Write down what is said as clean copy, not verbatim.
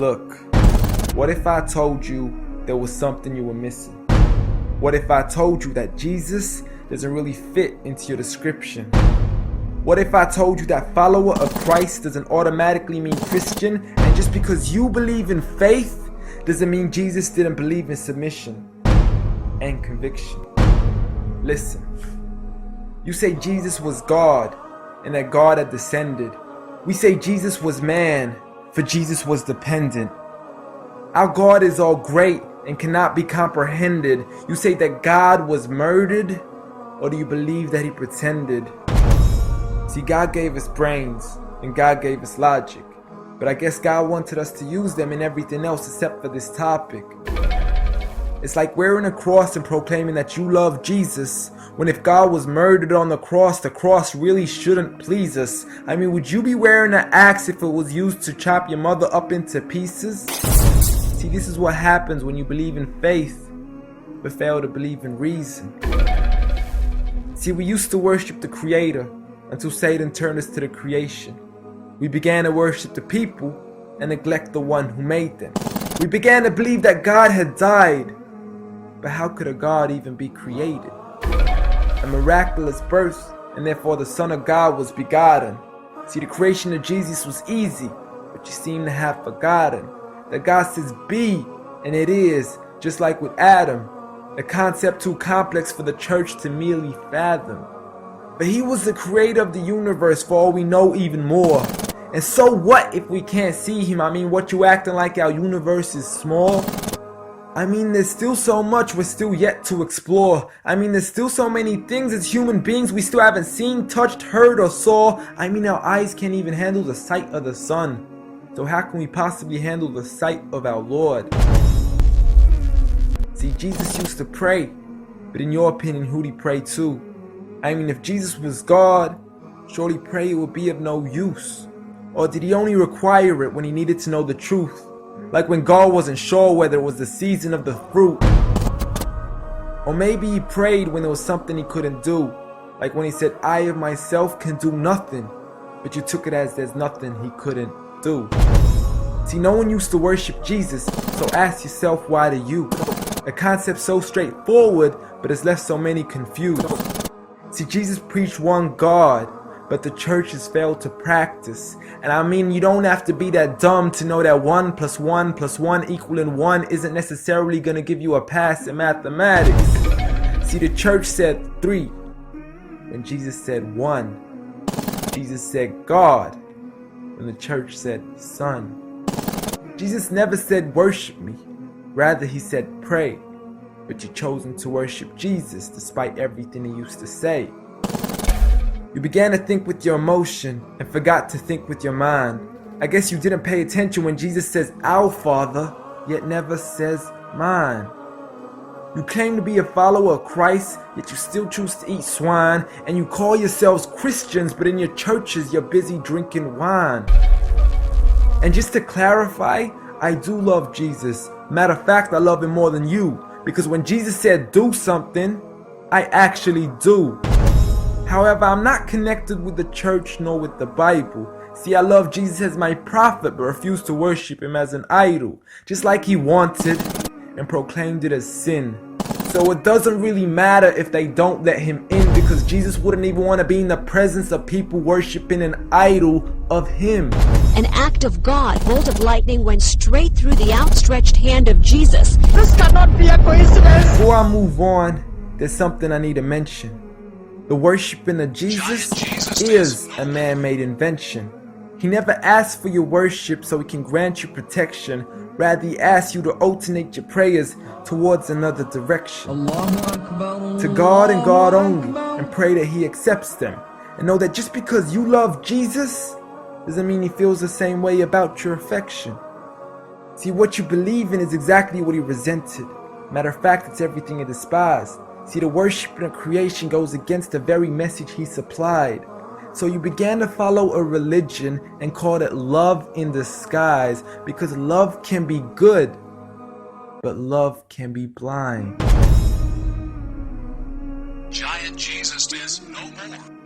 Look, what if I told you there was something you were missing? What if I told you that Jesus doesn't really fit into your description? What if I told you that follower of Christ doesn't automatically mean Christian, and just because you believe in faith doesn't mean Jesus didn't believe in submission and conviction? Listen, you say Jesus was God and that God had descended. We say Jesus was man, for Jesus was dependent. Our God is all great and cannot be comprehended. You say that God was murdered, or do you believe that he pretended? See, God gave us brains and God gave us logic, but I guess God wanted us to use them in everything else except for this topic. It's like wearing a cross and proclaiming that you love Jesus, when if God was murdered on the cross really shouldn't please us. I mean, would you be wearing an axe if it was used to chop your mother up into pieces? See, this is what happens when you believe in faith, but fail to believe in reason. See, we used to worship the Creator until Satan turned us to the creation. We began to worship the people and neglect the one who made them. We began to believe that God had died, but how could a God even be created? A miraculous birth, and therefore the Son of God was begotten. See, the creation of Jesus was easy, but you seem to have forgotten that God says be, and it is, just like with Adam, a concept too complex for the church to merely fathom. But he was the creator of the universe, for all we know, even more. And so what if we can't see him? I mean, what you acting like our universe is small? I mean, there's still so much we're still yet to explore. I mean, there's still so many things as human beings we still haven't seen, touched, heard, or saw. I mean, our eyes can't even handle the sight of the sun. So how can we possibly handle the sight of our Lord? See, Jesus used to pray, but in your opinion, who'd he pray to? I mean, if Jesus was God, surely prayer would be of no use. Or did he only require it when he needed to know the truth? Like when God wasn't sure whether it was the season of the fruit. Or maybe he prayed when there was something he couldn't do. Like when he said, I of myself can do nothing. But you took it as there's nothing he couldn't do. See, no one used to worship Jesus, so ask yourself, why do you? A concept so straightforward, but has left so many confused. See, Jesus preached one God, but the church has failed to practice. And I mean, you don't have to be that dumb to know that 1 + 1 + 1 equaling 1 isn't necessarily going to give you a pass in mathematics. See, the church said 3 when Jesus said 1. Jesus said God when the church said Son. Jesus never said worship me, rather he said pray. But you've chosen to worship Jesus despite everything he used to say. You began to think with your emotion and forgot to think with your mind. I guess you didn't pay attention when Jesus says our Father, yet never says mine. You claim to be a follower of Christ, yet you still choose to eat swine. And you call yourselves Christians, but in your churches you're busy drinking wine. And just to clarify, I do love Jesus. Matter of fact, I love him more than you. Because when Jesus said do something, I actually do. However, I'm not connected with the church nor with the Bible. See, I love Jesus as my prophet, but refuse to worship him as an idol, just like he wanted and proclaimed it as sin. So it doesn't really matter if they don't let him in, because Jesus wouldn't even want to be in the presence of people worshiping an idol of him. An act of God, bolt of lightning went straight through the outstretched hand of Jesus. This cannot be a coincidence. Before I move on, there's something I need to mention. The worshiping of Jesus is a man-made invention. He never asked for your worship so he can grant you protection. Rather, he asks you to alternate your prayers towards another direction. To God and God only, and pray that he accepts them. And know that just because you love Jesus doesn't mean he feels the same way about your affection. See, what you believe in is exactly what he resented. Matter of fact, it's everything he despised. See, the worshiping of creation goes against the very message he supplied. So you began to follow a religion and called it love in disguise, because love can be good, but love can be blind. Giant Jesus is no more.